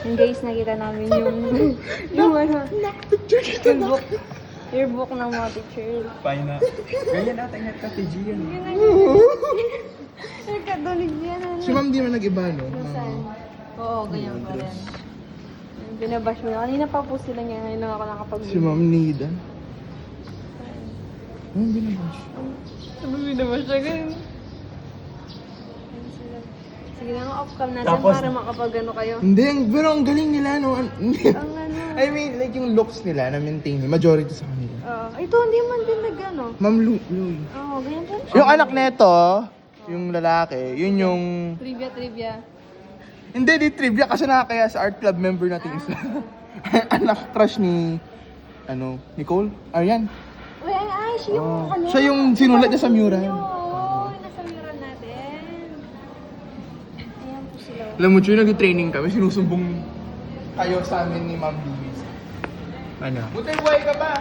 Yung guys, nakita namin yung ano, Nakapicture kita yung book, yearbook ng mga teacher. Fine na. Ganyan natin nga ka TG yan. Nagkadulig yan, ano. Si ma'am di man nag-iba, no? Saan? Oo, ganyan pa rin. Binabash mo na. Kanina pa po sila niya. Ngayon lang ako nakapag-video. Si ma'am Nida. Anong binabash? Sabi binabash siya ganyan. Sige na, off cam natin Tapos- para makapag-ano kayo. Hindi, pero ang galing nila, no? Ang ano. I mean, like yung looks nila na maintain, majority sa kanila. Ito, hindi man din nag-ano. Ma'am Louie. Oo, ganyan din. Yung anak nito, yung lalaki, yun yung... Trivia. Hindi, di trivia kasi nakakaya sa art club member natin isa. Anak crush ni... Nicole? Arian. Uy, ay, siya yung ano. Siya yung sinulat niya sa mural. Oo, nasa mural natin. Ayan po sila. Alam mo, Chuy, nag-training kami, sinusumbong kayo sa amin ni Ma'am Louise. Ano? Buti buhay ka ba?